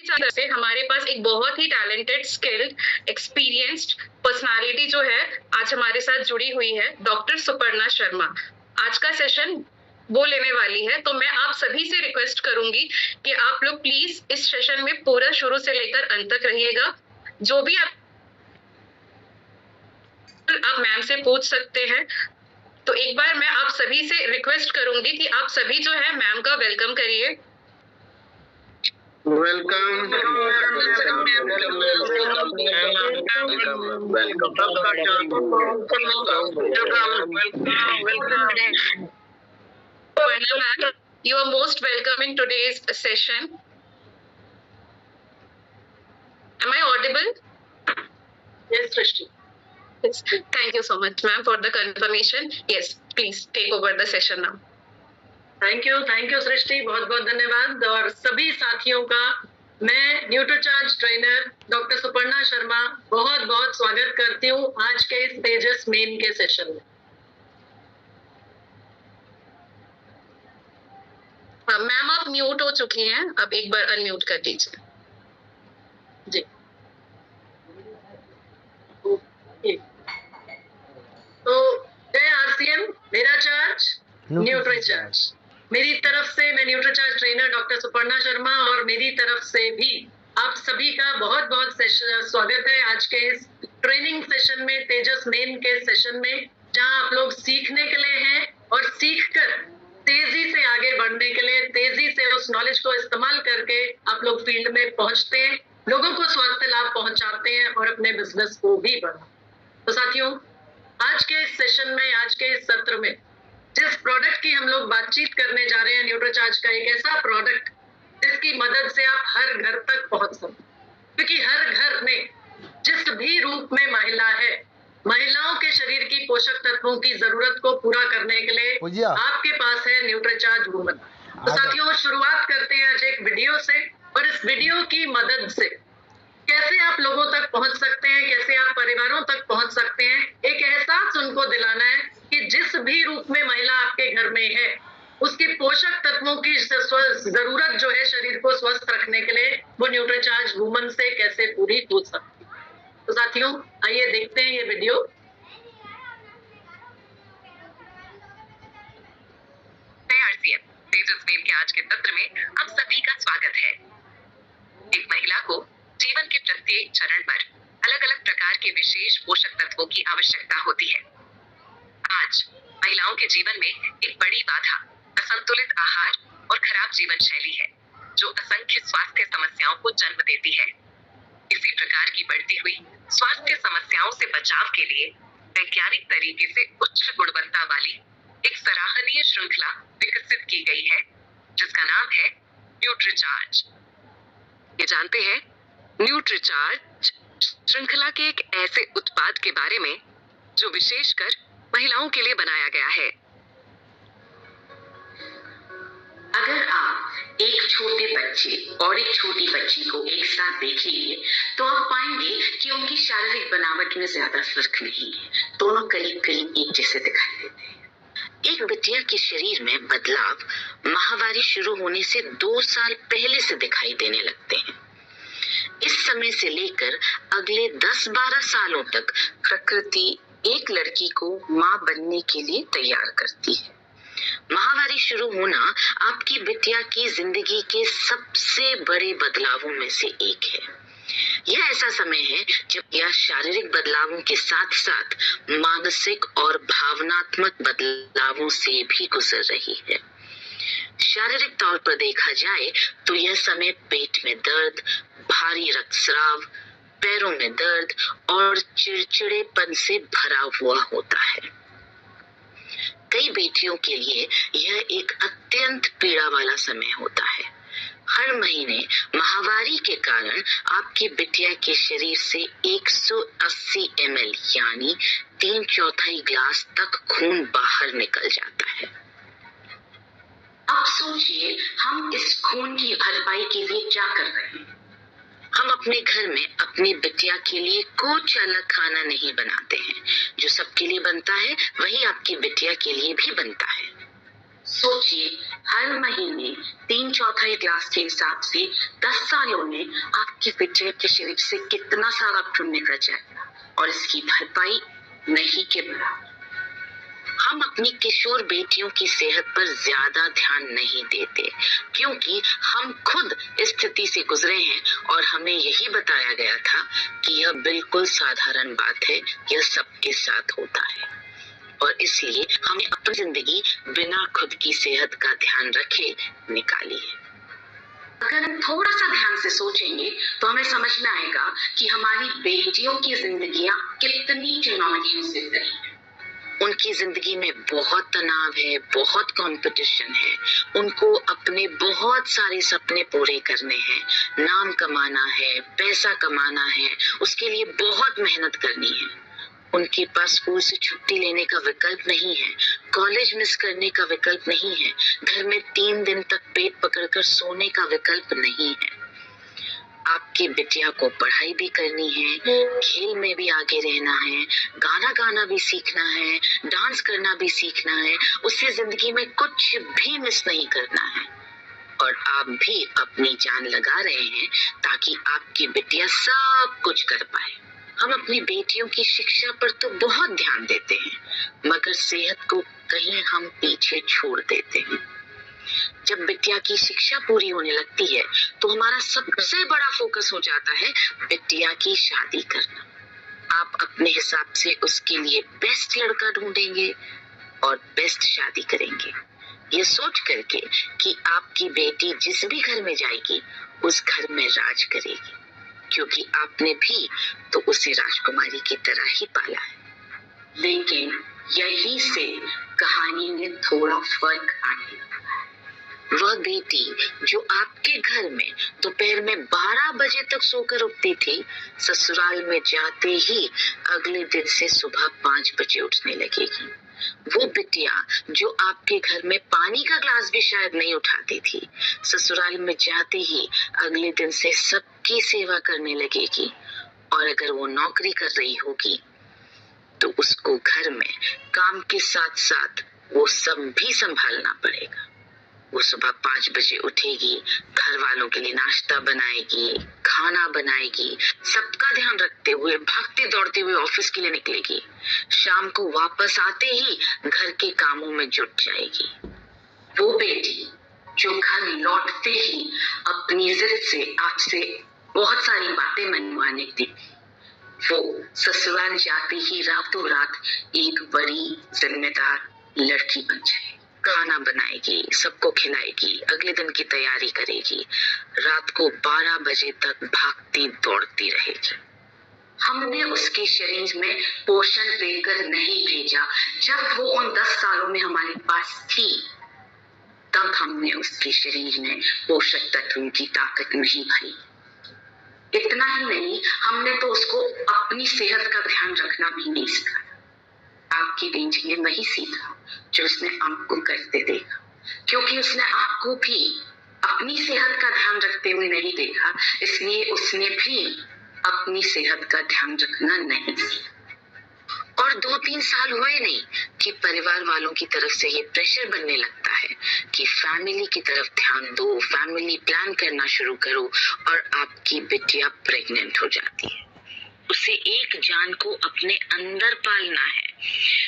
तरह से हमारे पास एक बहुत ही टैलेंटेड, स्किल्ड, एक्सपीरियंस्ड पर्सनालिटी जो है आज हमारे साथ जुड़ी हुई है, डॉक्टर सुपर्णा शर्मा। आज का सेशन वो लेने वाली है, तो मैं आप सभी से रिक्वेस्ट करूंगी कि आप लोग प्लीज इस सेशन में पूरा शुरू से लेकर अंत तक रहिएगा। जो भी आप मैम से पूछ सकते हैं। तो एक बार मैं आप सभी से रिक्वेस्ट करूंगी कि आप सभी जो है मैम का वेलकम करिए। Welcome. You are most welcome in today's session. Am I audible? Yes, Srishti. Yes. Thank you so much, ma'am, for the confirmation. Yes, please take over the session now. Thank you Srishti, बहुत बहुत धन्यवाद। और सभी साथियों का मैं Nutricharge trainer doctor Suparna Sharma बहुत बहुत स्वागत करती हूँ आज के इस तेजस मेन के सेशन में। मैम आप म्यूट हो चुकी हैं, अब एक बार अनम्यूट कर दीजिए। जी ओके। तो जय आरसीएम, मेरा चार्ज न्यूट्रोचार्ज। मेरी तरफ से मैं Nutricharge trainer doctor Suparna Sharma और मेरी तरफ से भी आप सभी का बहुत बहुत स्वागत है आज के इस ट्रेनिंग सेशन में, तेजस मेन के सेशन में, जहां आप लोग सीखने के लिए हैं और सीखकर तेजी से आगे बढ़ने के लिए, तेजी से उस नॉलेज को इस्तेमाल करके आप लोग फील्ड में पहुंचते हैं, लोगों को स्वास्थ्य लाभ पहुंचाते हैं और अपने बिजनेस को भी बढ़ाते। तो साथियों, आज के इस सेशन में, आज के इस सत्र में जिस प्रोडक्ट की हम लोग बातचीत करने जा रहे हैं, न्यूट्रोचार्ज का एक ऐसा प्रोडक्ट जिसकी मदद से आप हर घर तक पहुंच सकते, क्योंकि हर घर में जिस भी रूप में महिला है, महिलाओं के शरीर की पोषक तत्वों की जरूरत को पूरा करने के लिए आपके पास है न्यूट्रोचार्ज वुमन। तो साथियों, शुरुआत करते हैं आज एक वीडियो से, और इस वीडियो की मदद से कैसे आप लोगों तक पहुंच सकते हैं, कैसे आप परिवारों तक पहुंच सकते हैं, एक एहसास उनको दिलाना है कि जिस भी रूप में महिला आपके घर में है, उसके पोषक तत्वों की जरूरत जो है शरीर को स्वस्थ रखने के लिए, वो न्यूट्रोचार्ज वुमन से कैसे पूरी हो सकती है। तो साथियों, आइए देखते हैं ये वीडियो। तेजस मेन के आज के सत्र में आप सभी का स्वागत है। एक महिला को जीवन के प्रत्येक चरण पर अलग अलग प्रकार के विशेष पोषक तत्वों की आवश्यकता होती है। आज महिलाओं के जीवन में एक बड़ी बाधा असंतुलित आहार और खराब जीवन शैली है, जो असंख्य स्वास्थ्य समस्याओं को जन्म देती है। इसी प्रकार की बढ़ती हुई स्वास्थ्य समस्याओं से बचाव के लिए वैज्ञानिक तरीके से उच्च गुणवत्ता वाली एक सराहनीय श्रृंखला विकसित की गई है, जिसका नाम है न्यूट्रोचार्ज। ये जानते हैं न्यूट्रोचार्ज श्रृंखला के एक ऐसे उत्पाद के बारे में जो विशेषकर महिलाओं के लिए बनाया गया है। अगर आप एक छोटे बच्चे और एक छोटी बच्ची को एक साथ देखेंगे तो आप पाएंगे कि उनकी शारीरिक बनावट में ज्यादा फर्क नहीं है, दोनों करीब करीब एक जैसे दिखाई देते हैं। एक बिटिया के शरीर में बदलाव माहवारी शुरू होने से 2 साल पहले से दिखाई देने लगते हैं। इस समय से लेकर अगले 10-12 सालों तक प्रकृति एक लड़की को मां बनने के लिए तैयार करती है। माहवारी शुरू होना आपकी बिटिया की जिंदगी के सबसे बड़े बदलावों में से एक है। यह ऐसा समय है जब यह शारीरिक बदलावों के साथ साथ मानसिक और भावनात्मक बदलावों से भी गुजर रही है। शारीरिक तौर पर देखा जाए तो यह समय पेट में दर्द, भारी रक्तस्राव, पैरों में दर्द और चिड़चिड़ेपन से भरा हुआ होता है। कई बेटियों के लिए यह एक अत्यंत पीड़ा वाला समय होता है। हर महीने माहवारी के कारण आपकी बिटिया के शरीर से 180 ml यानी 3/4 ग्लास तक खून बाहर निकल जाता है। अब सोचिए, हम इस खून की भरपाई के लिए क्या कर रहे हैं। हम अपने घर में अपनी बिटिया के लिए कुछ अलग खाना नहीं बनाते हैं। जो सबके लिए बनता है वही आपकी बिटिया के लिए भी बनता है। सोचिए, हर महीने 3/4 क्लास के हिसाब से 10 सालों में आपकी बिटिया के शरीर से कितना सारा खून निकल जाएगा, और इसकी भरपाई नहीं के बराबर। हम अपनी किशोर बेटियों की सेहत पर ज्यादा ध्यान नहीं देते, क्योंकि हम खुद इस स्थिति से गुजरे हैं और हमें यही बताया गया था कि यह बिल्कुल साधारण बात है, यह सबके साथ होता है, और इसलिए हमें अपनी जिंदगी बिना खुद की सेहत का ध्यान रखे निकाली है। अगर हम थोड़ा सा ध्यान से सोचेंगे तो हमें समझ में आएगा कि हमारी बेटियों की जिंदगियां कितनी चुनौतियों से भरी हैं। उनकी जिंदगी में बहुत तनाव है, बहुत कंपटीशन है, उनको अपने बहुत सारे सपने पूरे करने हैं, नाम कमाना है, पैसा कमाना है, उसके लिए बहुत मेहनत करनी है। उनके पास स्कूल से छुट्टी लेने का विकल्प नहीं है, कॉलेज मिस करने का विकल्प नहीं है, घर में 3 दिन तक पेट पकड़कर सोने का विकल्प नहीं है। आपकी बिटिया को पढ़ाई भी करनी है, खेल में भी आगे रहना है, गाना गाना भी सीखना है, डांस करना भी सीखना है, उससे जिंदगी में कुछ भी मिस नहीं करना है। और आप भी अपनी जान लगा रहे हैं ताकि आपकी बिटिया सब कुछ कर पाए। हम अपनी बेटियों की शिक्षा पर तो बहुत ध्यान देते हैं, मगर सेहत को कहीं हम पीछे छोड़ देते हैं। जब बिटिया की शिक्षा पूरी होने लगती है तो हमारा सबसे बड़ा फोकस हो जाता है बिटिया की शादी करना। आप अपने हिसाब से उसके लिए बेस्ट लड़का ढूंढेंगे और बेस्ट शादी करेंगे, ये सोच करके कि आपकी बेटी जिस भी घर में जाएगी उस घर में राज करेगी, क्योंकि आपने भी तो उसे राजकुमारी की तरह ही पाला है। लेकिन यही से कहानी में थोड़ा फर्क आने लगा। वह बेटी जो आपके घर में दोपहर में 12 बजे तक सोकर उठती थी, ससुराल में जाते ही अगले दिन से सुबह 5 बजे उठने लगेगी। वो बिटिया जो आपके घर में पानी का ग्लास भी शायद नहीं उठाती थी, ससुराल में जाते ही अगले दिन से सबकी सेवा करने लगेगी। और अगर वो नौकरी कर रही होगी तो उसको घर में काम के साथ साथ वो सब भी संभालना पड़ेगा। वो सुबह 5 बजे उठेगी, घर वालों के लिए नाश्ता बनाएगी, खाना बनाएगी, सबका ध्यान रखते हुए भागते दौड़ते हुए ऑफिस के लिए निकलेगी। शाम को वापस आते ही घर के कामों में जुट जाएगी। वो बेटी जो घर लौटते ही अपनी जिद से आपसे बहुत सारी बातें मनवाने थी, वो ससुराल जाते ही रातों रात एक बड़ी जिम्मेदार लड़की बन जाएगी। खाना बनाएगी, सबको खिलाएगी, अगले दिन की तैयारी करेगी, रात को 12 बजे तक भागती दौड़ती रहेगी। हमने उसके शरीर में पोषण देकर नहीं भेजा। जब वो उन 10 सालों में हमारे पास थी, तब हमने उसके शरीर में पोषक तत्वों की ताकत नहीं भरी। इतना ही नहीं, हमने तो उसको अपनी सेहत का ध्यान रखना भी नहीं सिखाया। आपकी बेटी ने वही सीखा जो उसने आपको करते देखा, क्योंकि उसने आपको भी अपनी सेहत का ध्यान रखते हुए नहीं देखा, इसलिए उसने भी अपनी सेहत का ध्यान रखना नहीं सीखा। और 2-3 साल हुए नहीं कि परिवार वालों की तरफ से ये प्रेशर बनने लगता है कि फैमिली की तरफ ध्यान दो, फैमिली प्लान करना शुरू करो, और आपकी बिटिया प्रेग्नेंट हो जाती है। उसे एक जान को अपने अंदर पालना है।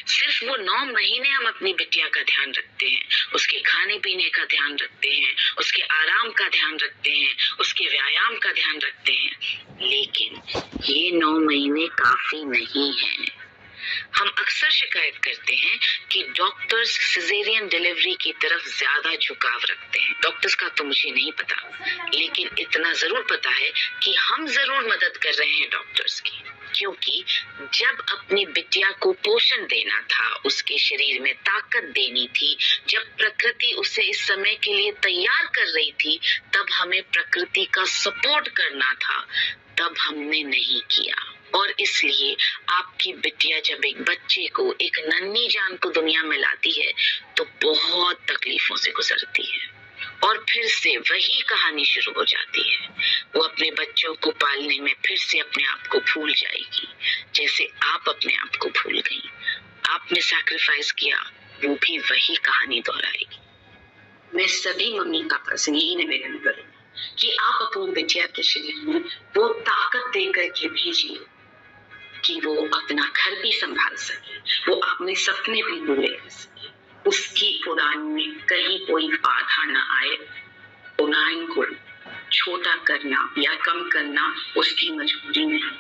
सिर्फ वो 9 महीने हम अपनी बिटिया का ध्यान रखते हैं, उसके खाने पीने का ध्यान रखते हैं, उसके आराम का ध्यान रखते हैं, उसके व्यायाम का ध्यान रखते हैं, लेकिन ये 9 महीने काफी नहीं है। हम अक्सर शिकायत करते हैं कि डॉक्टर्स सिजेरियन डिलीवरी की तरफ ज्यादा झुकाव रखते हैं। डॉक्टर्स का तो मुझे नहीं पता, लेकिन इतना जरूर पता है कि हम जरूर मदद कर रहे हैं डॉक्टर्स की, क्योंकि जब अपनी बिटिया को पोषण देना था, उसके शरीर में ताकत देनी थी, जब प्रकृति उसे इस समय के लिए तैयार कर रही थी, तब हमें प्रकृति का सपोर्ट करना था, तब हमने नहीं किया। और इसलिए आपकी बिटिया जब एक बच्चे को, एक नन्ही जान को दुनिया में लाती है तो बहुत तकलीफों से गुजरती है, और फिर से वही कहानी शुरू हो जाती है। वो अपने बच्चों को पालने में फिर से अपने आप को भूल जाएगी, जैसे आप अपने आप को भूल गई। आपने सैक्रिफाइस किया, वो भी वही कहानी दोहराएगी। मैं सभी मम्मी पापा से यही निवेदन करूंगी कि आप अपनी बिटिया के शरीर में वो ताकत देकर के भेजिए कि वो अपना घर भी संभाल सके, वो अपने सपने भी पूरे कर सके, उसकी उड़ान में कहीं कोई बाधा न आए। उड़ान को छोटा करना या कम करना उसकी मजबूरी नहीं।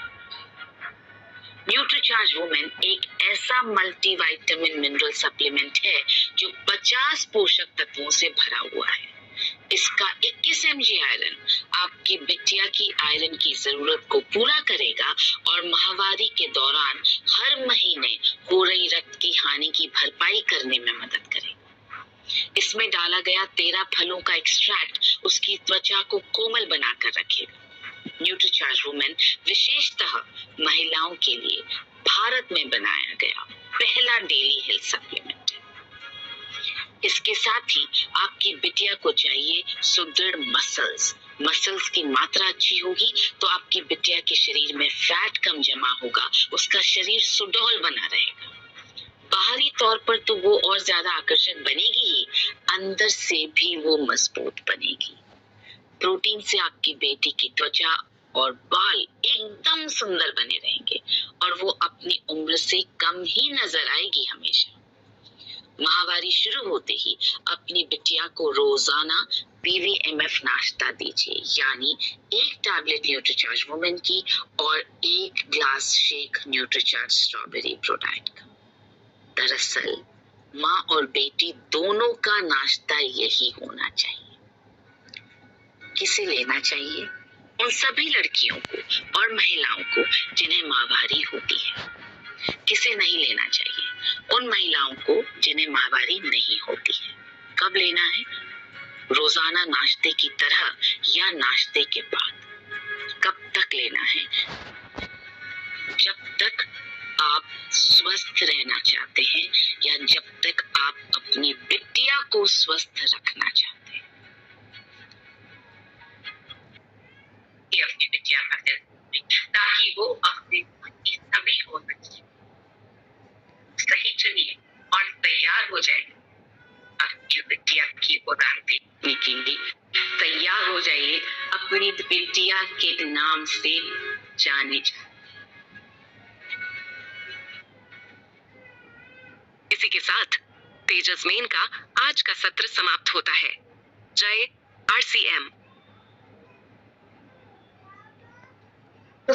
न्यूट्रीचार्ज वुमेन एक ऐसा मल्टीविटामिन मिनरल सप्लीमेंट है जो 50 पोषक तत्वों से भरा हुआ है। इसका 21 mg आयरन आपकी बिटिया की आयरन की जरूरत को पूरा करेगा और माहवारी के दौरान हर महीने हो रही रक्त की हानि की भरपाई करने में मदद करेगा। इसमें डाला गया 13 फलों का एक्सट्रैक्ट उसकी त्वचा को कोमल बनाकर रखेगा। न्यूट्रीचार्ज वुमेन विशेषतः महिलाओं के लिए भारत में बनाया गया पहला डेली हेल्थ सप्लीमेंट है। इसके साथ ही आपकी बिटिया को चाहिए सुदृढ़ मसल्स की मात्रा अच्छी होगी तो आपकी बिटिया के शरीर में फैट कम जमा होगा, उसका शरीर सुडौल बना रहेगा। बाहरी तौर पर तो वो और ज्यादा आकर्षक बनेगी ही, अंदर से भी वो मजबूत बनेगी। प्रोटीन से आपकी बेटी की त्वचा और बाल एकदम सुंदर बने रहेंगे और वो अपनी उम्र से कम ही नजर आएगी हमेशा। माहवारी शुरू होते ही अपनी बिटिया को रोजाना PVMF नाश्ता दीजिए, यानी 1 टैबलेट न्यूट्रीचार्ज वुमेन की और 1 glass shake Nutricharge strawberry ProDiet का। दरअसल माँ और बेटी दोनों का नाश्ता यही होना चाहिए। किसे लेना चाहिए? उन सभी लड़कियों को और महिलाओं को जिन्हें माहवारी होती है। किसे नहीं लेना चाहिए? उन महिलाओं को जिन्हें माहवारी नहीं होती है। कब लेना है? रोजाना नाश्ते की तरह या नाश्ते के बाद। कब तक लेना है? जब तक आप स्वस्थ रहना चाहते हैं या जब तक आप अपनी बिटिया को स्वस्थ रखना चाहते हैं। अपनी बिटिया का दिल ताकि वो अपने सभी हो सही चुनिए और तैयार हो जाए। अपनी बिटिया की उड़ान के लिए तैयार हो जाइए, अपनी बिटिया के नाम से जाने। इसी के साथ तेजस मेन का आज का सत्र समाप्त होता है। जय RCM। तो